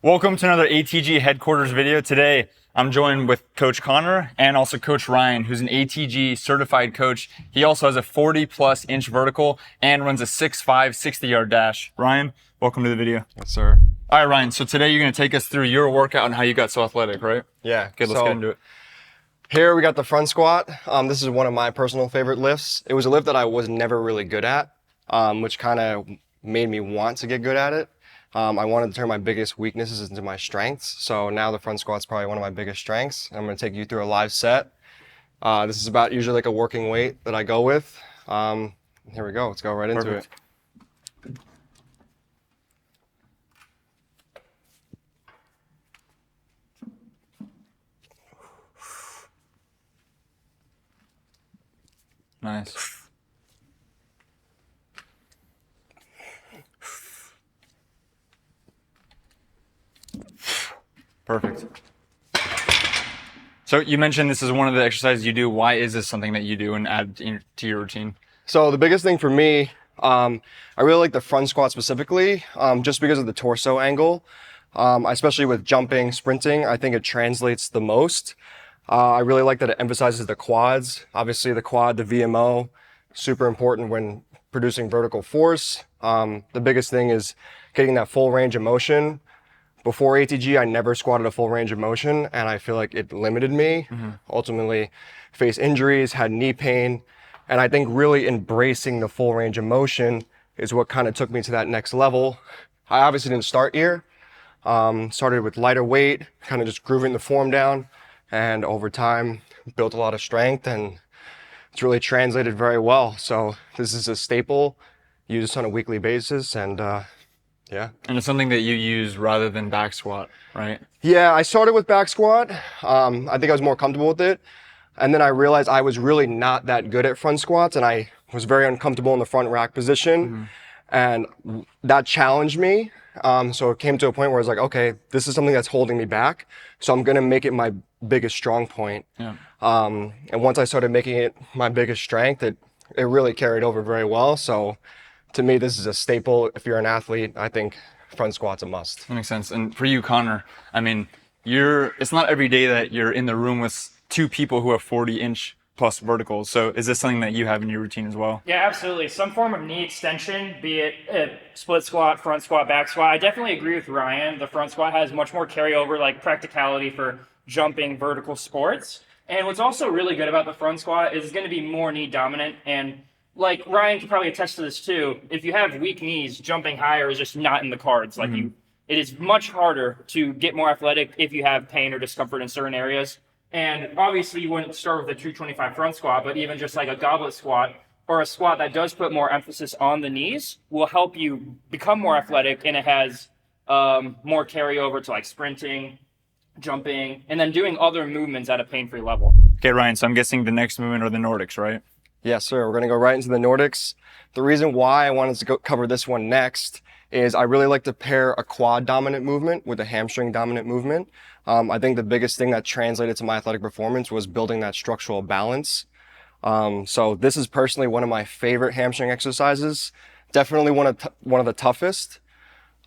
Welcome to another ATG headquarters video. Today, I'm joined with Coach Connor and also Coach Ryan, who's an ATG certified coach. He also has a 40+ inch vertical and runs a 6'5", 60-yard dash. Ryan, welcome to the video. Yes, sir. All right, Ryan, so today you're gonna take us through your workout and how you got so athletic, right? Yeah. Okay, let's get into it. Here we got the front squat. This is one of my personal favorite lifts. It was a lift that I was never really good at, which kind of made me want to get good at it. I wanted to turn my biggest weaknesses into my strengths. So now the front squat's probably one of my biggest strengths. I'm going to take you through a live set. This is about usually like a working weight that I go with. Here we go. Let's go right into it. Nice. Perfect. So you mentioned this is one of the exercises you do. Why is this something that you do and add to your routine? So the biggest thing for me, I really like the front squat specifically, just because of the torso angle. Especially with jumping, sprinting, I think it translates the most. I really like that it emphasizes the quads. Obviously the quad, the VMO, super important when producing vertical force. The biggest thing is getting that full range of motion. Before ATG, I never squatted a full range of motion, and I feel like it limited me. Ultimately, faced injuries, had knee pain, and I think really embracing the full range of motion is what kind of took me to that next level. I obviously didn't start here. Started with lighter weight, kind of just grooving the form down, and over time, built a lot of strength, and it's really translated very well. So this is a staple, used on a weekly basis, and yeah. And it's something that you use rather than back squat, right? Yeah, I started with back squat. I think I was more comfortable with it. And then I realized I was really not that good at front squats, and I was very uncomfortable in the front rack position. And that challenged me. So it came to a point where I was like, okay, this is something that's holding me back. So I'm going to make it my biggest strong point. Yeah. And once I started making it my biggest strength, it really carried over very well. So to me, this is a staple. If you're an athlete, I think front squat's a must. That makes sense. And for you, Connor, I mean, it's not every day that you're in the room with two people who have 40-inch plus verticals. So is this something that you have in your routine as well? Yeah, absolutely. Some form of knee extension, be it a split squat, front squat, back squat. I definitely agree with Ryan. The front squat has much more carryover, like practicality for jumping vertical sports. And what's also really good about the front squat is it's going to be more knee dominant. And like Ryan can probably attest to this too. If you have weak knees, jumping higher is just not in the cards. Like it is much harder to get more athletic if you have pain or discomfort in certain areas. And obviously you wouldn't start with a 225 front squat, but even just like a goblet squat or a squat that does put more emphasis on the knees will help you become more athletic, and it has more carryover to like sprinting, jumping, and then doing other movements at a pain-free level. Okay, Ryan, so I'm guessing the next movement are the Nordics, right? Yes, sir. We're going to go right into the Nordics. The reason why I wanted to cover this one next is I really like to pair a quad dominant movement with a hamstring dominant movement. I think the biggest thing that translated to my athletic performance was building that structural balance. So this is personally one of my favorite hamstring exercises. Definitely one of the toughest.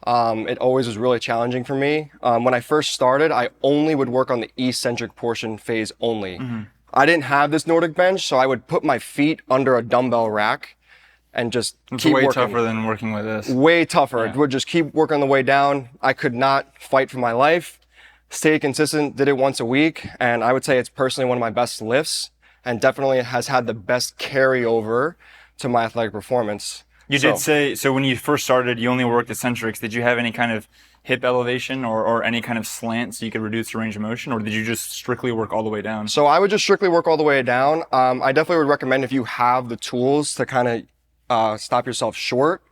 It always was really challenging for me. When I first started, I only would work on the eccentric portion phase only. I didn't have this Nordic bench, so I would put my feet under a dumbbell rack and just keep working. It's way tougher than working with this. Way tougher. Yeah. It would just keep working on the way down. I could not fight for my life. Stayed consistent, did it once a week, and I would say it's personally one of my best lifts, and definitely has had the best carryover to my athletic performance. You did say, so when you first started, you only worked eccentrics. Did you have any kind of hip elevation or any kind of slant so you could reduce your range of motion, or did you just strictly work all the way down? So I would just strictly work all the way down. I definitely would recommend if you have the tools to kind of stop yourself short.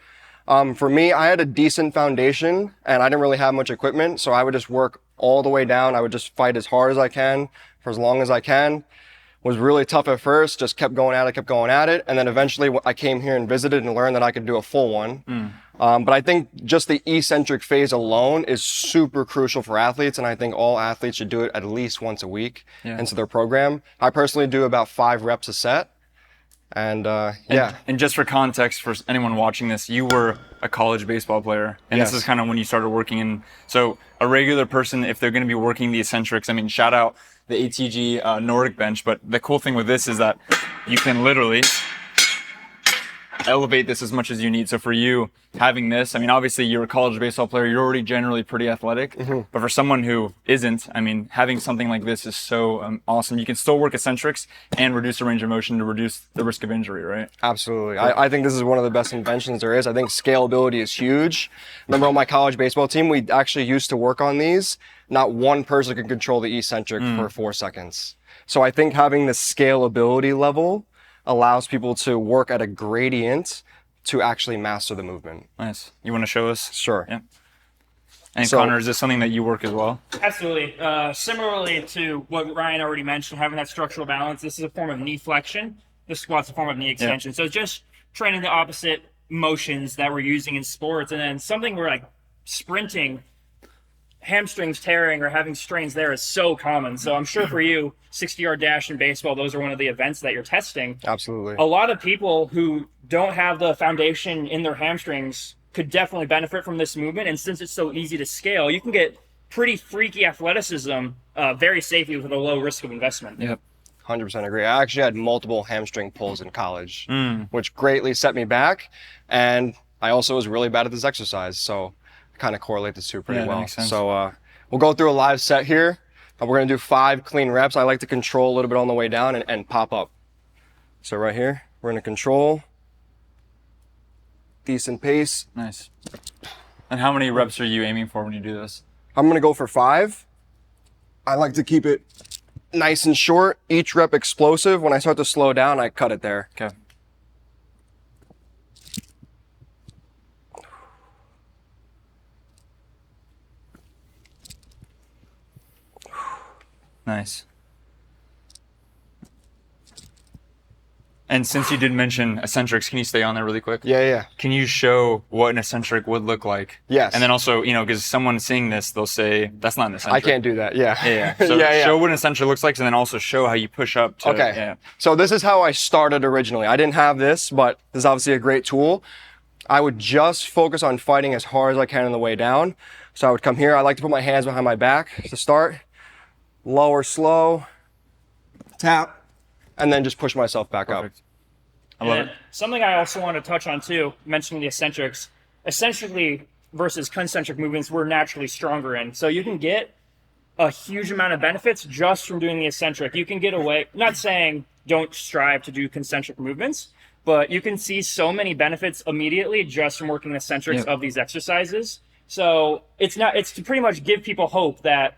For me, I had a decent foundation and I didn't really have much equipment, so I would just work all the way down. I would just fight as hard as I can for as long as I can. Was really tough at first, just kept going at it. And then eventually I came here and visited and learned that I could do a full one. But I think just the eccentric phase alone is super crucial for athletes. And I think all athletes should do it at least once a week into their program. I personally do about 5 reps a set. And yeah. And just for context, for anyone watching this, you were a college baseball player, and Yes. this is kind of when you started working in. So a regular person, if they're going to be working the eccentrics, I mean, shout out the ATG Nordic bench. But the cool thing with this is that you can literally elevate this as much as you need. So for you, having this, I mean, obviously you're a college baseball player, you're already generally pretty athletic, but for someone who isn't, I mean, having something like this is so awesome. You can still work eccentrics and reduce the range of motion to reduce the risk of injury, right? Absolutely. I think this is one of the best inventions there is. I think scalability is huge. Remember on my college baseball team, we actually used to work on these. Not one person could control the eccentric for 4 seconds. So I think having the scalability level allows people to work at a gradient to actually master the movement. Nice. You want to show us? Sure. Yeah. And So- Connor, is this something that you work as well? Absolutely. Similarly to what Ryan already mentioned, having that structural balance, this is a form of knee flexion. The squat's a form of knee extension. So it's just training the opposite motions that we're using in sports. And then something where like sprinting, hamstrings tearing or having strains there is so common. So I'm sure for you, 60-yard dash in baseball, those are one of the events that you're testing. Absolutely. A lot of people who don't have the foundation in their hamstrings could definitely benefit from this movement. And since it's so easy to scale, you can get pretty freaky athleticism very safely with a low risk of investment. Yep. 100% agree. I actually had multiple hamstring pulls in college, which greatly set me back. And I also was really bad at this exercise. So kind of correlate the two pretty Yeah, that well. makes sense. So we'll go through a live set here. We're going to do 5 clean reps. I like to control a little bit on the way down and pop up. So right here, we're going to control. Decent pace. Nice. And how many reps are you aiming for when you do this? I'm going to go for 5. I like to keep it nice and short. Each rep explosive. When I start to slow down, I cut it there. Okay. Nice. And since you did mention eccentrics, can you stay on there really quick? Yeah. Can you show what an eccentric would look like? Yes. And then also, because someone seeing this, they'll say, that's not an eccentric. I can't do that. Yeah. Yeah. So show what an eccentric looks like, and then also show how you push up to. Okay. Yeah. So this is how I started originally. I didn't have this, but this is obviously a great tool. I would just focus on fighting as hard as I can on the way down. So I would come here. I like to put my hands behind my back to start. Lower, slow, tap, and then just push myself back Perfect. up. I love And it. something I also want to touch on too, mentioning the eccentrics, eccentrically versus concentric movements, we're naturally stronger in. So you can get a huge amount of benefits just from doing the eccentric. You can get away, not saying don't strive to do concentric movements, but you can see so many benefits immediately just from working the eccentrics of these exercises. So it's to pretty much give people hope that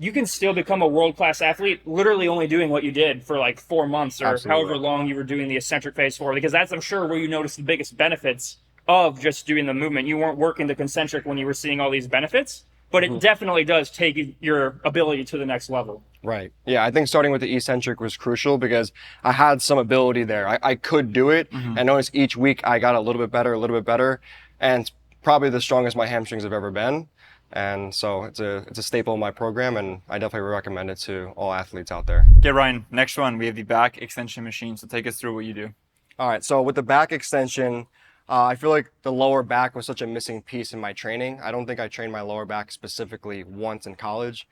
you can still become a world-class athlete literally only doing what you did for like 4 months or Absolutely. however long you were doing the eccentric phase for, because that's, I'm sure, where you notice the biggest benefits of just doing the movement. You weren't working the concentric when you were seeing all these benefits, but it definitely does take your ability to the next level. Right. Yeah, I think starting with the eccentric was crucial because I had some ability there. I could do it. And notice each week I got a little bit better. And it's probably the strongest my hamstrings have ever been. And so it's a staple in my program, and I definitely recommend it to all athletes out there. Okay, Ryan, next one, we have the back extension machine. So take us through what you do. All right, so with the back extension, I feel like the lower back was such a missing piece in my training. I don't think I trained my lower back specifically once in college.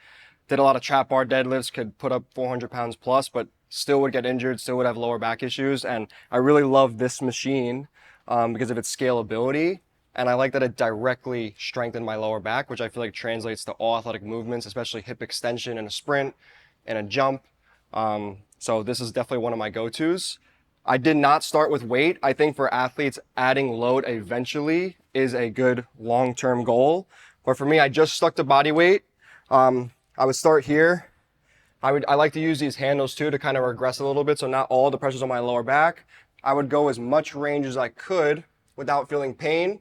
Did a lot of trap bar deadlifts, could put up 400 pounds plus, but still would get injured, still would have lower back issues. And I really love this machine because of its scalability. And I like that it directly strengthened my lower back, which I feel like translates to all athletic movements, especially hip extension in a sprint and a jump. So this is definitely one of my go-tos. I did not start with weight. I think for athletes, adding load eventually is a good long-term goal. But for me, I just stuck to body weight. I would start here. I like to use these handles too to kind of regress a little bit, so not all the pressure's on my lower back. I would go as much range as I could without feeling pain,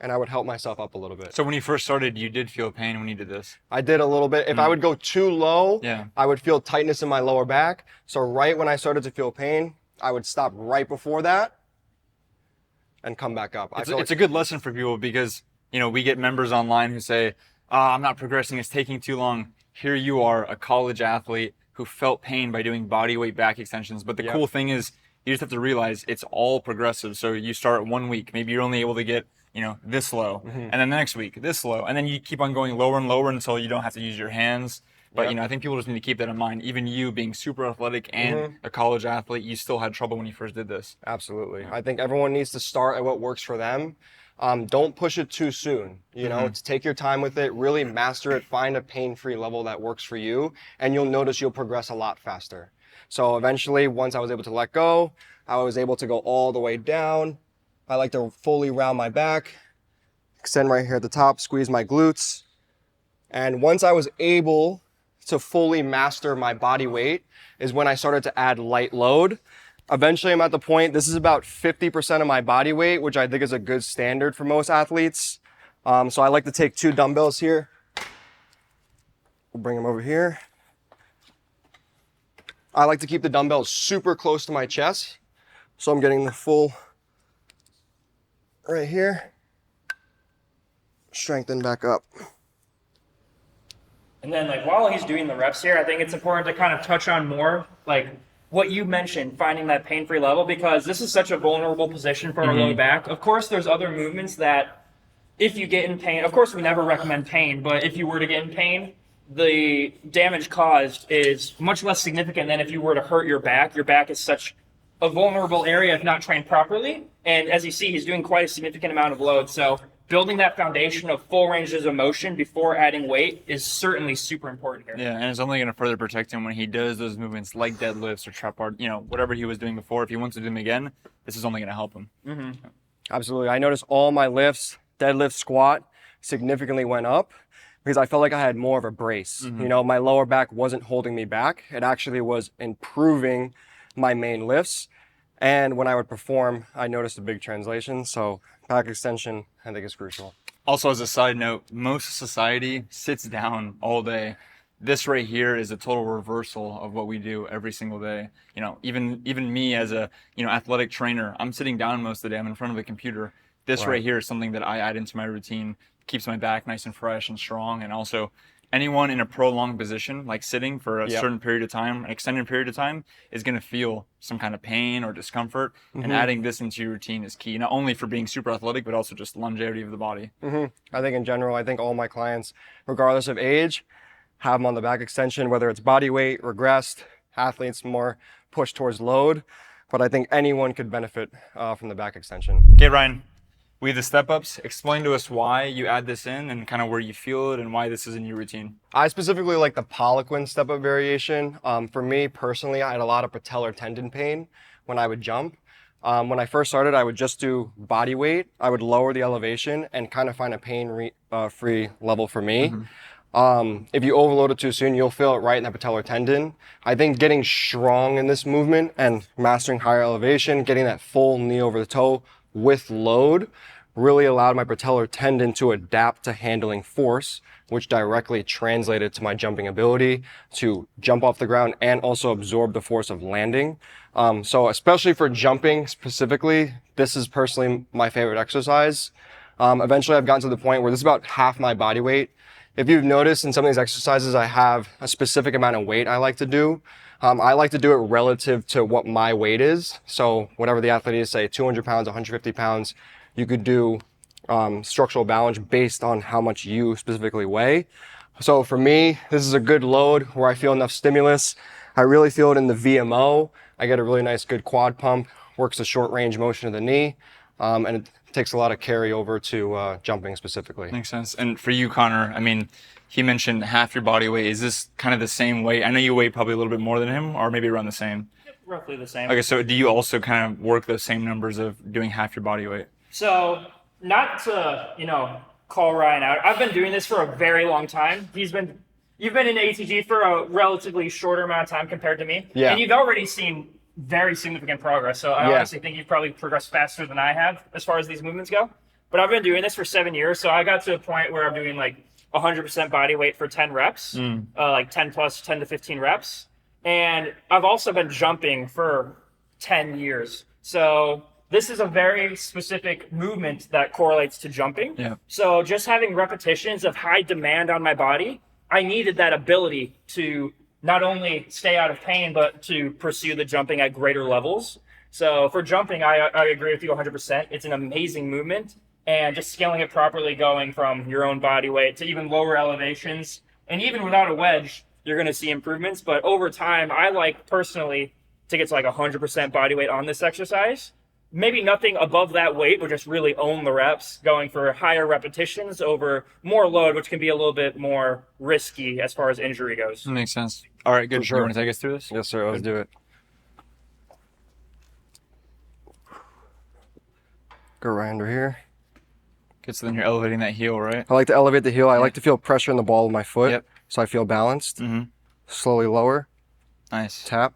and I would help myself up a little bit. So when you first started, you did feel pain when you did this? I did a little bit. If I would go too low, I would feel tightness in my lower back. So right when I started to feel pain, I would stop right before that and come back up. It's a good lesson for people because, we get members online who say, I'm not progressing, it's taking too long. Here you are, a college athlete who felt pain by doing body weight back extensions. But the cool thing is You just have to realize it's all progressive. So you start 1 week, maybe you're only able to get, this low, and then the next week, this low, and then you keep on going lower and lower until you don't have to use your hands. But, I think people just need to keep that in mind. Even you being super athletic and a college athlete, you still had trouble when you first did this. Absolutely. I think everyone needs to start at what works for them. Don't push it too soon. Take your time with it, really master it, find a pain-free level that works for you, and you'll notice you'll progress a lot faster. So eventually, once I was able to let go, I was able to go all the way down. I like to fully round my back, extend right here at the top, squeeze my glutes. And once I was able to fully master my body weight is when I started to add light load. Eventually, I'm at the point, this is about 50% of my body weight, which I think is a good standard for most athletes. So I like to take 2 dumbbells here. We'll bring them over here. I like to keep the dumbbells super close to my chest. So I'm getting the full right here. Strengthen back up. And then while he's doing the reps here, I think it's important to kind of touch on more what you mentioned, finding that pain-free level, because this is such a vulnerable position for our low back. Of course, there's other movements that if you get in pain, of course we never recommend pain, but if you were to get in pain, the damage caused is much less significant than if you were to hurt your back. Your back is such a vulnerable area if not trained properly. And as you see, he's doing quite a significant amount of load. So building that foundation of full ranges of motion before adding weight is certainly super important here. Yeah, and it's only going to further protect him when he does those movements like deadlifts or trap bar, whatever he was doing before. If he wants to do them again, this is only going to help him. Absolutely. I noticed all my lifts, deadlift, squat, significantly went up because I felt like I had more of a brace. My lower back wasn't holding me back. It actually was improving my main lifts. And when I would perform, I noticed a big translation. So back extension, I think, is crucial. Also, as a side note, most society sits down all day. This right here is a total reversal of what we do every single day. Even me as a, athletic trainer, I'm sitting down most of the day. I'm in front of a computer. This right here is something that I add into my routine, keeps my back nice and fresh and strong. And also, anyone in a prolonged position, like sitting for a certain period of time, an extended period of time, is going to feel some kind of pain or discomfort. And adding this into your routine is key, not only for being super athletic, but also just longevity of the body. I think in general, I think all my clients, regardless of age, have them on the back extension, whether it's body weight, regressed, athletes more push towards load. But I think anyone could benefit from the back extension. Okay, Ryan. We have the step-ups. Explain to us why you add this in and kind of where you feel it and why this is in your routine. I specifically like the Poliquin Step-up variation. For me personally, I had a lot of patellar tendon pain when I would jump. When I first started, I would just do body weight. I would lower the elevation and kind of find a pain-free level for me. If you overload it too soon, you'll feel it right in the patellar tendon. I think getting strong in this movement and mastering higher elevation, getting that full knee over the toe with load really allowed my patellar tendon to adapt to handling force, which directly translated to my jumping ability to jump off the ground and also absorb the force of landing. So especially for jumping specifically, this is personally my favorite exercise. Eventually I've gotten to the point where this is about half my body weight. If you've noticed in some of these exercises, I have a specific amount of weight I like to do. I like to do it relative to what my weight is. So whatever the athlete is, say 200 pounds, 150 pounds, you could do structural balance based on how much you specifically weigh. So for me, this is a good load where I feel enough stimulus. I really feel it in the VMO. I get a really nice good quad pump, works the short range motion of the knee, and it takes a lot of carry over to jumping specifically. Makes sense. And for you, Connor, I mean, he mentioned half your body weight. Is this kind of the same weight? I know you weigh probably a little bit more than him, or maybe around the same. Roughly the same. Okay, so do you also kind of work those same numbers of doing half your body weight? So not to, call Ryan out. I've been doing this for a very long time. You've been in ATG for a relatively shorter amount of time compared to me. Yeah. And you've already seen very significant progress. So I honestly think you've probably progressed faster than I have as far as these movements go. But I've been doing this for 7 years. So I got to a point where I'm doing 100% body weight for 10 reps, 10 to 15 reps. And I've also been jumping for 10 years. So this is a very specific movement that correlates to jumping. Yeah. So just having repetitions of high demand on my body, I needed that ability to not only stay out of pain, but to pursue the jumping at greater levels. So for jumping, I agree with you 100%. It's an amazing movement, and just scaling it properly, going from your own body weight to even lower elevations, and even without a wedge, you're going to see improvements. But over time, I like personally to get to like 100% body weight on this exercise. Maybe nothing above that weight, but just really own the reps, going for higher repetitions over more load, which can be a little bit more risky as far as injury goes. That makes sense. All right, good. sure. You want to take us through this? Yes, sir. Let's do it. Go right under here. Good, so then you're elevating that heel, right? I like to elevate the heel. I like to feel pressure in the ball of my foot, Yep. so I feel balanced. Mm-hmm. Slowly lower, Nice. tap.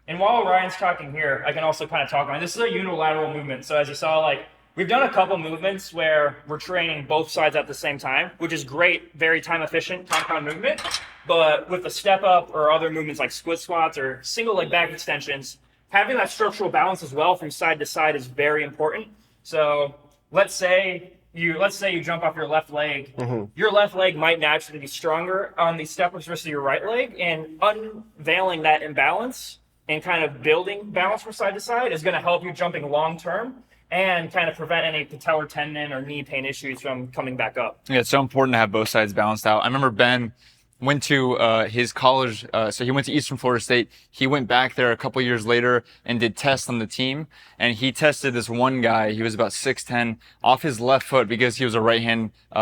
And while Ryan's talking here, I can also kind of talk on this is a unilateral movement. So as you saw, like we've done a couple movements where we're training both sides at the same time, which is great, very time efficient compound movement. But with the step up or other movements like split squats or single leg back extensions, having that structural balance as well from side to side is very important. So let's say you jump off your left leg. Your left leg might naturally be stronger on the step ups versus your right leg, and unveiling that imbalance and kind of building balance from side to side is going to help you jumping long term and kind of prevent any patellar tendon or knee pain issues from coming back up. Yeah, it's so important to have both sides balanced out. I remember Ben went to his college, so he went to Eastern Florida State. He went back there a couple years later and did tests on the team, and he tested this one guy. He was about 6'10", off his left foot because he was a right-hand he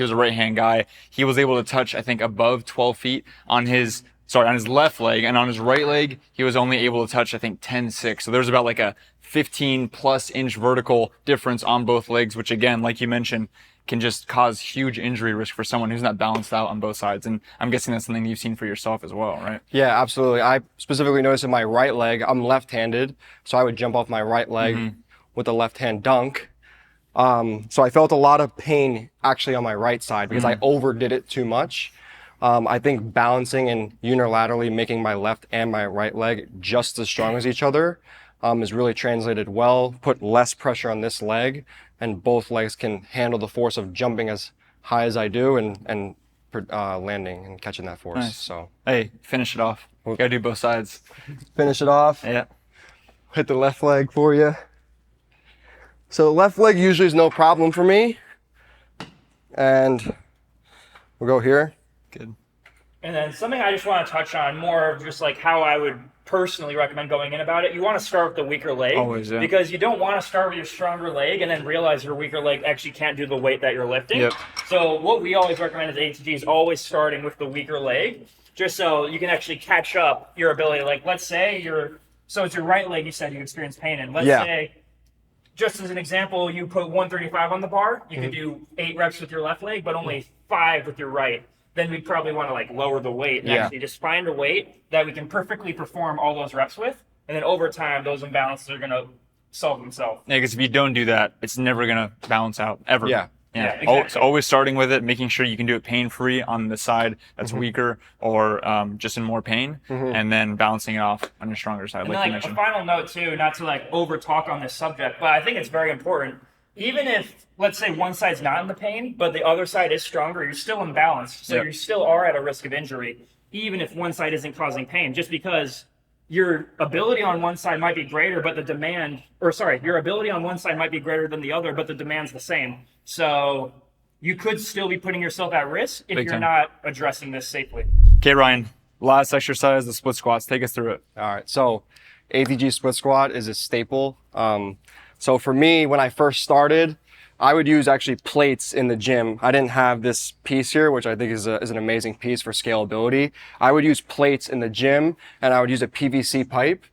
was a right-hand guy. He was able to touch, I think, above 12 feet on his left leg, and on his right leg, he was only able to touch, I think, 10.6. So there's about like a 15+ inch vertical difference on both legs, which again, like you mentioned, can just cause huge injury risk for someone who's not balanced out on both sides. And I'm guessing that's something you've seen for yourself as well, right? Yeah, absolutely. I specifically noticed in my right leg, I'm left-handed, so I would jump off my right leg with a left-hand dunk. So I felt a lot of pain actually on my right side because I overdid it too much. I think balancing and unilaterally making my left and my right leg just as strong as each other is really translated well, put less pressure on this leg, and both legs can handle the force of jumping as high as I do and landing and catching that force. Nice. So Hey, finish it off. You gotta do both sides. finish it off. Yeah. Hit the left leg for you. So the left leg usually is no problem for me. And we'll go here. Good. And then something I just want to touch on more of just like how I would personally recommend going in about it. You want to start with the weaker leg. Always, yeah. Because you don't want to start with your stronger leg and then realize your weaker leg actually can't do the weight that you're lifting. Yep. So what we always recommend as ATG is always starting with the weaker leg, just so you can actually catch up your ability. Like let's say it's your right leg you said you experienced pain in. Let's say, just as an example, you put 135 on the bar, you could do 8 reps with your left leg, but only 5 with your right. Then we'd probably want to like lower the weight and actually just find a weight that we can perfectly perform all those reps with. And then over time, those imbalances are going to solve themselves. Yeah, because if you don't do that, it's never gonna balance out ever. Yeah. Yeah, exactly. So always starting with it, making sure you can do it pain-free on the side that's weaker or just in more pain, and then balancing it off on your stronger side, And like you then, like, a mentioned. final note too, not to like over talk on this subject, but I think it's very important. Even if, let's say, one side's not in the pain, but the other side is stronger, you're still imbalanced. So you still are at a risk of injury, even if one side isn't causing pain, just because your ability on one side might be greater, but your ability on one side might be greater than the other, but the demand's the same. So you could still be putting yourself at risk if you're not addressing this safely. Okay, Ryan, last exercise, the split squats. Take us through it. All right, so ATG Split Squat is a staple. So for me, when I first started, I would use actually plates in the gym. I didn't have this piece here, which I think is an amazing piece for scalability. I would use plates in the gym, and I would use a PVC pipe,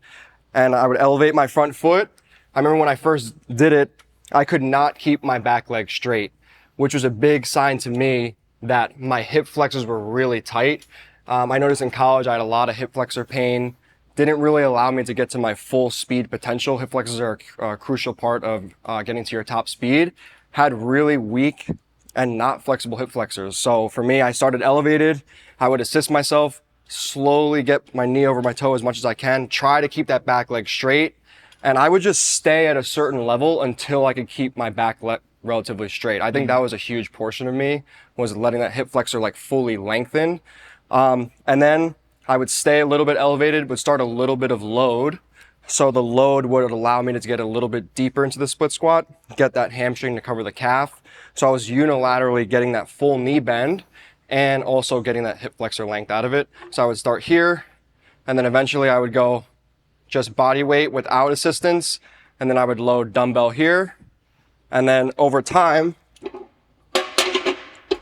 and I would elevate my front foot. I remember when I first did it, I could not keep my back leg straight, which was a big sign to me that my hip flexors were really tight. I noticed in college I had a lot of hip flexor pain. Didn't really allow me to get to my full speed potential. Hip flexors are a crucial part of getting to your top speed. Had really weak and not flexible hip flexors. So for me, I started elevated. I would assist myself, slowly get my knee over my toe as much as I can, try to keep that back leg straight. And I would just stay at a certain level until I could keep my back leg relatively straight. I think that was a huge portion of me, was letting that hip flexor like fully lengthen. And then I would stay a little bit elevated, would start a little bit of load, So the load would allow me to get a little bit deeper into the split squat, get that hamstring to cover the calf. So I was unilaterally getting that full knee bend and also getting that hip flexor length out of it. So I would start here, and then eventually I would go just body weight without assistance, and then I would load dumbbell here. And then over time,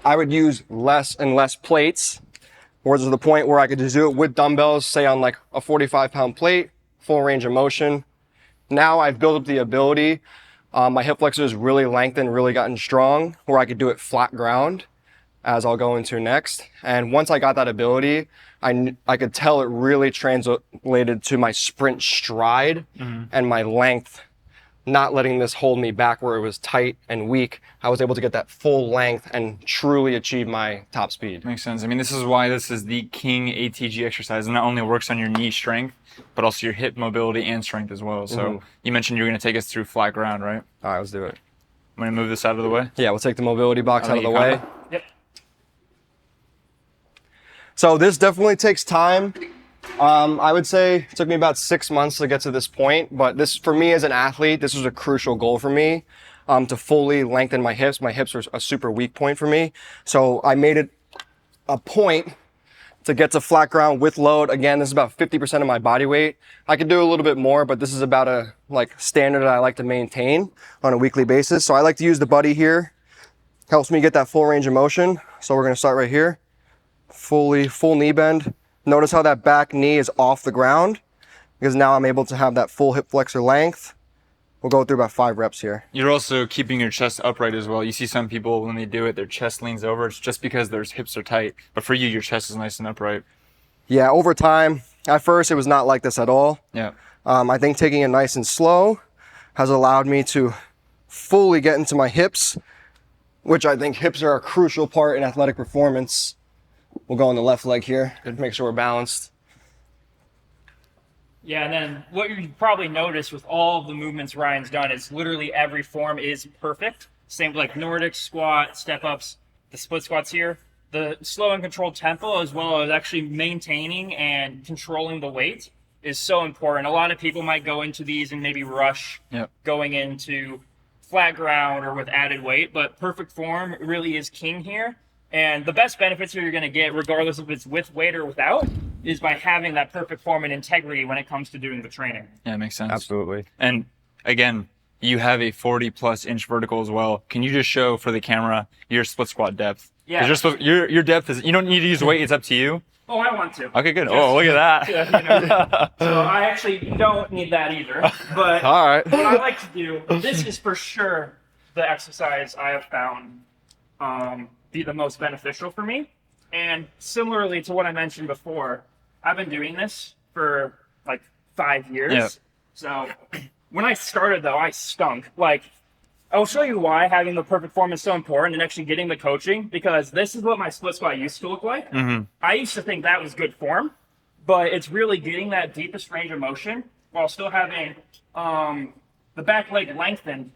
I would use less and less plates, or to the point where I could just do it with dumbbells, say on like a 45-pound plate, full range of motion. Now I've built up the ability. My hip flexors really lengthened, really gotten strong, where I could do it flat ground, as I'll go into next. And once I got that ability, I could tell it really translated to my sprint stride and my length, not letting this hold me back where it was tight and weak. I was able to get that full length and truly achieve my top speed. Makes sense. I mean, this is why this is the king ATG exercise. It not only works on your knee strength, but also your hip mobility and strength as well. So you mentioned you're going to take us through flat ground, right? All right, let's do it. I'm going to move this out of the way. Yeah, we'll take the mobility box out of the way. Yep. So this definitely takes time. I would say it took me about 6 months to get to this point, but this, for me as an athlete, this was a crucial goal for me, to fully lengthen my hips. My hips were a super weak point for me. So I made it a point to get to flat ground with load. Again, this is about 50% of my body weight. I could do a little bit more, but this is about a standard that I like to maintain on a weekly basis. So I like to use the buddy here. Helps me get that full range of motion. So we're gonna start right here. Full knee bend. Notice how that back knee is off the ground, because now I'm able to have that full hip flexor length. We'll go through about 5 reps here. You're also keeping your chest upright as well. You see some people, when they do it, their chest leans over. It's just because their hips are tight. But for you, your chest is nice and upright. Yeah, over time, at first it was not like this at all. Yeah. I think taking it nice and slow has allowed me to fully get into my hips, which I think hips are a crucial part in athletic performance. We'll go on the left leg here to make sure we're balanced. Yeah, and then what you probably noticed with all of the movements Ryan's done is literally every form is perfect. Same like Nordic squat, step-ups, the split squats here. The slow and controlled tempo, as well as actually maintaining and controlling the weight, is so important. A lot of people might go into these and maybe rush going into flat ground or with added weight, but perfect form really is king here. And the best benefits you're going to get, regardless if it's with weight or without, is by having that perfect form and integrity when it comes to doing the training. Yeah, it makes sense. Absolutely. And again, you have a 40+ inch vertical as well. Can you just show for the camera your split squat depth? Yeah. Your depth is, you don't need to use weight, it's up to you. Oh, I want to. Okay, good. Oh, look at that. Yeah, so I actually don't need that either. But All right. what I like to do, this is for sure the exercise I have found be the most beneficial for me. And similarly to what I mentioned before, I've been doing this for like 5 years. Yeah. So when I started though, I stunk. I'll show you why having the perfect form is so important and actually getting the coaching, because this is what my split squat used to look like. I used to think that was good form, but it's really getting that deepest range of motion while still having the back leg lengthened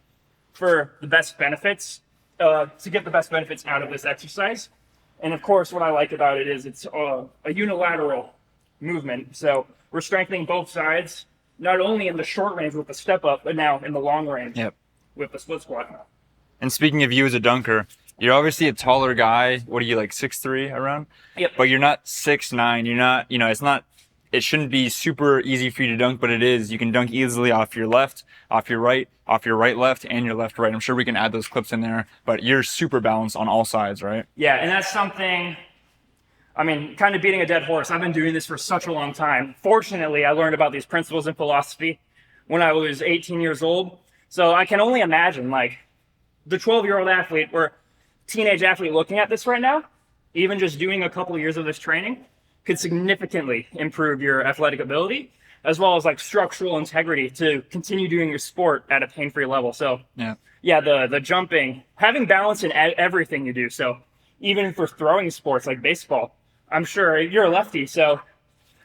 for the best benefits, to get the best benefits out of this exercise. And of course, what I like about it is it's a unilateral movement. So we're strengthening both sides, not only in the short range with the step up, but now in the long range with the split squat. And speaking of you as a dunker, you're obviously a taller guy. What are you, like 6'3" around? Yep. But you're not 6'9". You're not, it shouldn't be super easy for you to dunk, but it is. You can dunk easily off your left, off your right left, and your left right. I'm sure we can add those clips in there, but you're super balanced on all sides, right? Yeah, and that's something, kind of beating a dead horse. I've been doing this for such a long time. Fortunately, I learned about these principles in philosophy when I was 18 years old. So I can only imagine, the 12-year-old athlete or teenage athlete looking at this right now, even just doing a couple of years of this training, could significantly improve your athletic ability, as well as structural integrity to continue doing your sport at a pain-free level. So the jumping, having balance in everything you do. So even for throwing sports like baseball, I'm sure you're a lefty, so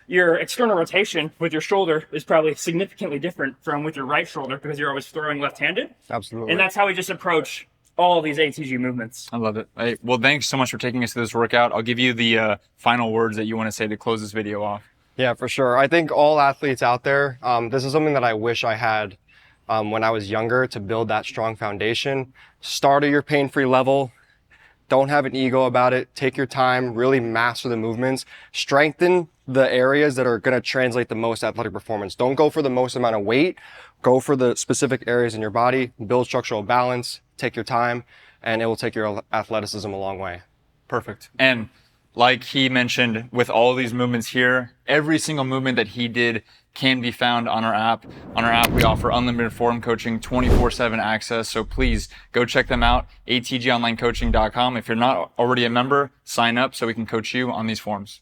your external rotation with your shoulder is probably significantly different from with your right shoulder because you're always throwing left-handed. Absolutely. And that's how we just approach all these ATG movements. I love it. Well, thanks so much for taking us through this workout. I'll give you the final words that you want to say to close this video off. Yeah, for sure. I think all athletes out there, this is something that I wish I had when I was younger to build that strong foundation. Start at your pain-free level. Don't have an ego about it. Take your time, really master the movements, strengthen the areas that are going to translate the most athletic performance. Don't go for the most amount of weight. Go for the specific areas in your body, build structural balance, take your time, and it will take your athleticism a long way. Perfect. And like he mentioned, with all these movements here, every single movement that he did can be found on our app. On our app, we offer unlimited forum coaching, 24/7 access. So please go check them out, atgonlinecoaching.com. If you're not already a member, sign up so we can coach you on these forums.